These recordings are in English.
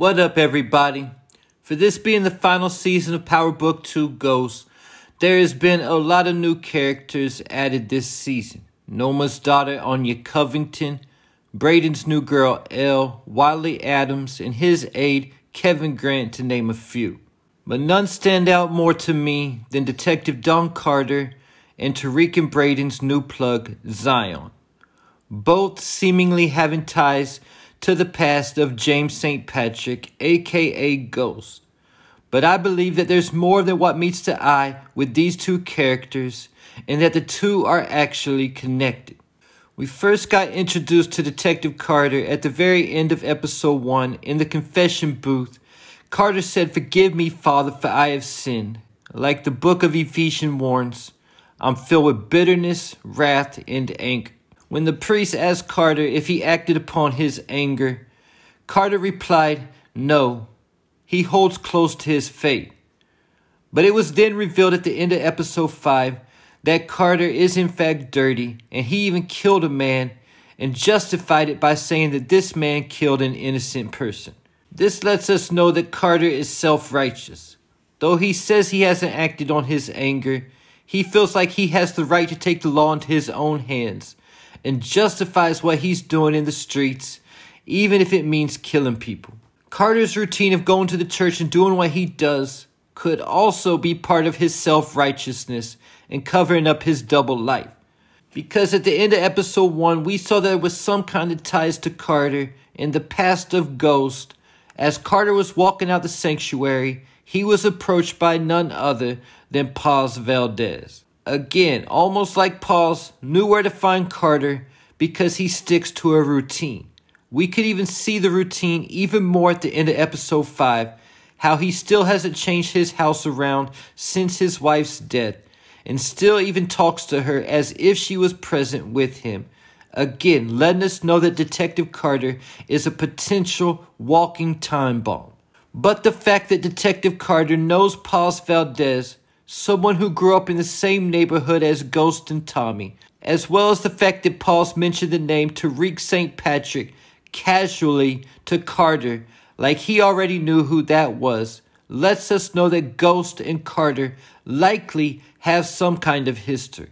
What up, everybody? For this being the final season of Power Book 2 Ghost, there has been a lot of new characters added this season. Noma's daughter, Anya Covington, Brayden's new girl, Elle, Wiley Adams, and his aide, Kevin Grant, to name a few. But none stand out more to me than Detective Don Carter and Tariq and Brayden's new plug, Zion. Both seemingly having ties to the past of James St. Patrick, aka Ghost. But I believe that there's more than what meets the eye with these two characters, and that the two are actually connected. We first got introduced to Detective Carter at the very end of episode 1 in the confession booth. Carter said, "Forgive me, Father, for I have sinned. Like the book of Ephesians warns, I'm filled with bitterness, wrath, and anger." When the priest asked Carter if he acted upon his anger, Carter replied, "No, he holds close to his faith." But it was then revealed at the end of episode 5 that Carter is in fact dirty, and he even killed a man and justified it by saying that this man killed an innocent person. This lets us know that Carter is self-righteous. Though he says he hasn't acted on his anger, he feels like he has the right to take the law into his own hands and justifies what he's doing in the streets, even if it means killing people. Carter's routine of going to the church and doing what he does could also be part of his self-righteousness and covering up his double life. Because at the end of episode 1, we saw there was some kind of ties to Carter in the past of Ghost. As Carter was walking out the sanctuary, he was approached by none other than Paz Valdez. Again, almost like Paz knew where to find Carter because he sticks to a routine. We could even see the routine even more at the end of episode 5, how he still hasn't changed his house around since his wife's death, and still even talks to her as if she was present with him. Again, letting us know that Detective Carter is a potential walking time bomb. But the fact that Detective Carter knows Paz Valdez, someone who grew up in the same neighborhood as Ghost and Tommy, as well as the fact that Paz mentioned the name Tariq St. Patrick casually to Carter, like he already knew who that was, lets us know that Ghost and Carter likely have some kind of history.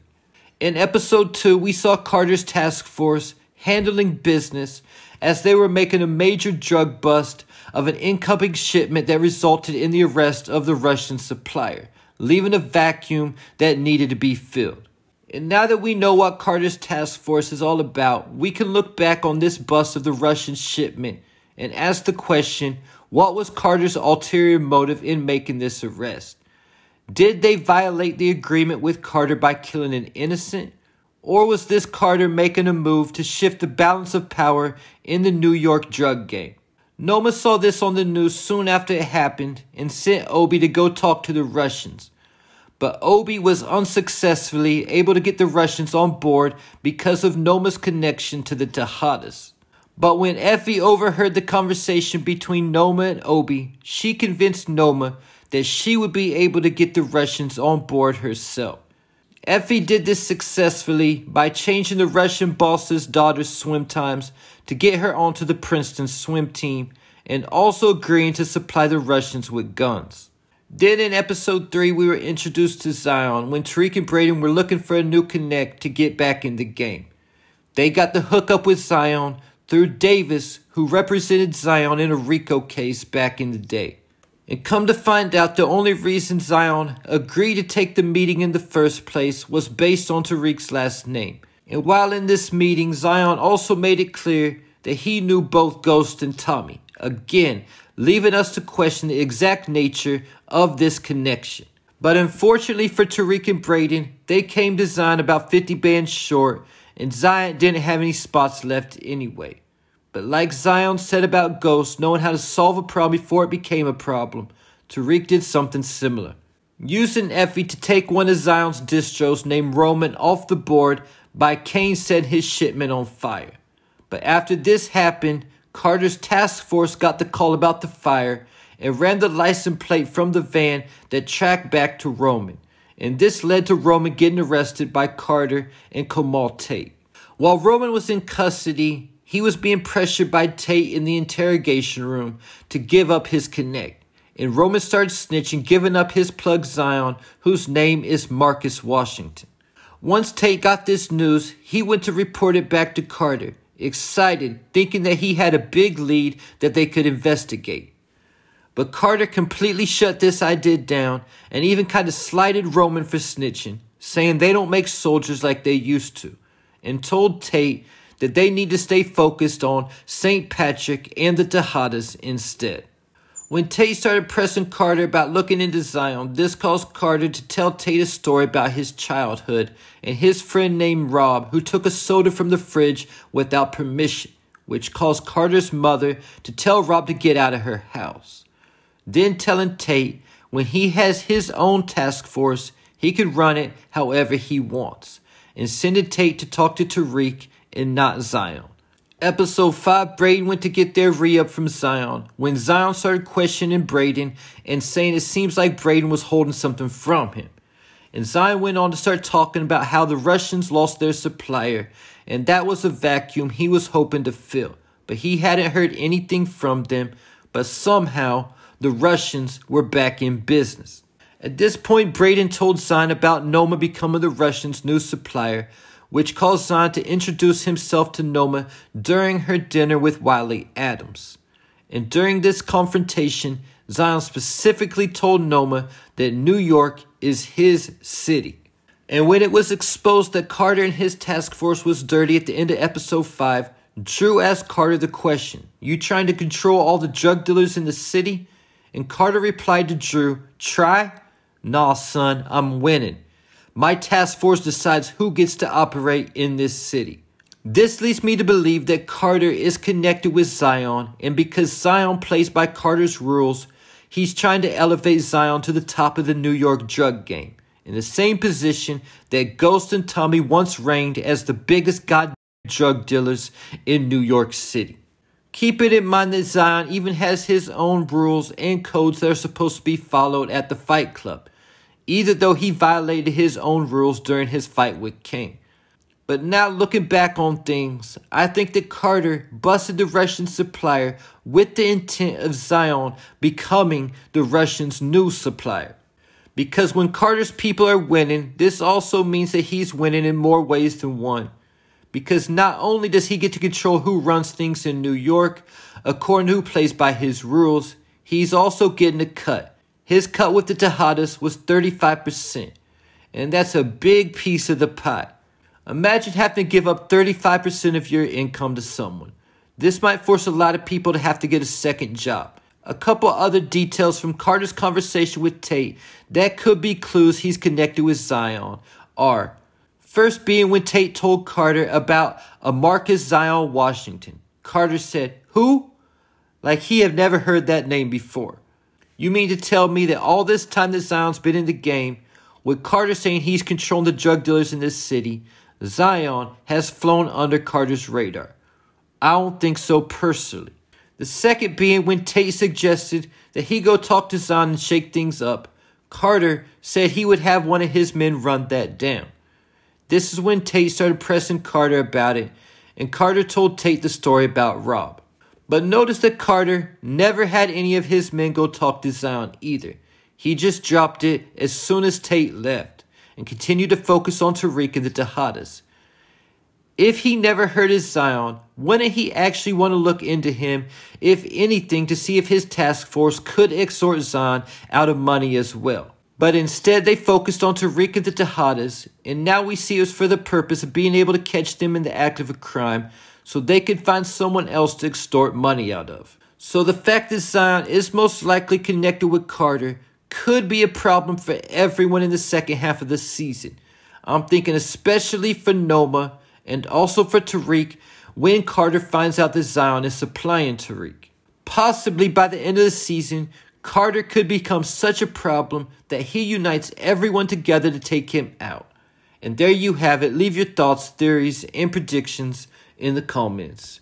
In episode 2, we saw Carter's task force handling business as they were making a major drug bust of an incoming shipment that resulted in the arrest of the Russian supplier, leaving a vacuum that needed to be filled. And now that we know what Carter's task force is all about, we can look back on this bust of the Russian shipment and ask the question, what was Carter's ulterior motive in making this arrest? Did they violate the agreement with Carter by killing an innocent? Or was this Carter making a move to shift the balance of power in the New York drug game? Noma saw this on the news soon after it happened and sent Obi to go talk to the Russians. But Obi was unsuccessfully able to get the Russians on board because of Noma's connection to the Tejadas. But when Effie overheard the conversation between Noma and Obi, she convinced Noma that she would be able to get the Russians on board herself. Effie did this successfully by changing the Russian boss's daughter's swim times to get her onto the Princeton swim team, and also agreeing to supply the Russians with guns. Then in episode 3, we were introduced to Zion when Tariq and Brayden were looking for a new connect to get back in the game. They got the hookup with Zion through Davis, who represented Zion in a RICO case back in the day. And come to find out, the only reason Zion agreed to take the meeting in the first place was based on Tariq's last name. And while in this meeting, Zion also made it clear that he knew both Ghost and Tommy. Again, leaving us to question the exact nature of this connection. But unfortunately for Tariq and Brayden, they came to Zion about 50 bands short, and Zion didn't have any spots left anyway. But like Zion said about Ghost knowing how to solve a problem before it became a problem, Tariq did something similar. Using Effie to take one of Zion's distros named Roman off the board by Kane set his shipment on fire. But after this happened, Carter's task force got the call about the fire and ran the license plate from the van that tracked back to Roman. And this led to Roman getting arrested by Carter and Kamal Tate. While Roman was in custody, he was being pressured by Tate in the interrogation room to give up his connect. And Roman started snitching, giving up his plug Zion, whose name is Marcus Washington. Once Tate got this news, he went to report it back to Carter, excited, thinking that he had a big lead that they could investigate. But Carter completely shut this idea down and even kind of slighted Roman for snitching, saying they don't make soldiers like they used to, and told Tate that they need to stay focused on St. Patrick and the Tejadas instead. When Tate started pressing Carter about looking into Zion, this caused Carter to tell Tate a story about his childhood and his friend named Rob, who took a soda from the fridge without permission, which caused Carter's mother to tell Rob to get out of her house. Then telling Tate when he has his own task force, he could run it however he wants, and sending Tate to talk to Tariq and not Zion. Episode 5, Brayden went to get their re-up from Zion when Zion started questioning Brayden and saying it seems like Brayden was holding something from him. And Zion went on to start talking about how the Russians lost their supplier and that was a vacuum he was hoping to fill. But he hadn't heard anything from them, but somehow the Russians were back in business. At this point, Brayden told Zion about Noma becoming the Russians' new supplier, which caused Zion to introduce himself to Noma during her dinner with Wiley Adams. And during this confrontation, Zion specifically told Noma that New York is his city. And when it was exposed that Carter and his task force was dirty at the end of episode 5, Drew asked Carter the question, "You trying to control all the drug dealers in the city?" And Carter replied to Drew, "Try? Nah, son, I'm winning. My task force decides who gets to operate in this city." This leads me to believe that Carter is connected with Zion, and because Zion plays by Carter's rules, he's trying to elevate Zion to the top of the New York drug game, in the same position that Ghost and Tommy once reigned as the biggest goddamn drug dealers in New York City. Keep it in mind that Zion even has his own rules and codes that are supposed to be followed at the Fight Club, even though he violated his own rules during his fight with King. But now looking back on things, I think that Carter busted the Russian supplier with the intent of Zion becoming the Russians' new supplier. Because when Carter's people are winning, this also means that he's winning in more ways than one. Because not only does he get to control who runs things in New York, according to who plays by his rules, he's also getting a cut. His cut with the Tejadas was 35%, and that's a big piece of the pie. Imagine having to give up 35% of your income to someone. This might force a lot of people to have to get a second job. A couple other details from Carter's conversation with Tate that could be clues he's connected with Zion are, first being when Tate told Carter about a Marcus Zion Washington. Carter said, "Who?" Like he had never heard that name before. You mean to tell me that all this time that Zion's been in the game, with Carter saying he's controlling the drug dealers in this city, Zion has flown under Carter's radar? I don't think so personally. The second being when Tate suggested that he go talk to Zion and shake things up, Carter said he would have one of his men run that down. This is when Tate started pressing Carter about it, and Carter told Tate the story about Rob. But notice that Carter never had any of his men go talk to Zion either. He just dropped it as soon as Tate left and continued to focus on Tariq and the Tejadas. If he never heard of Zion, wouldn't he actually want to look into him, if anything, to see if his task force could extort Zion out of money as well? But instead they focused on Tariq and the Tejadas, and now we see it was for the purpose of being able to catch them in the act of a crime, so they could find someone else to extort money out of. So the fact that Zion is most likely connected with Carter could be a problem for everyone in the second half of the season. I'm thinking especially for Noma and also for Tariq when Carter finds out that Zion is supplying Tariq. Possibly by the end of the season, Carter could become such a problem that he unites everyone together to take him out. And there you have it. Leave your thoughts, theories, and predictions in the comments.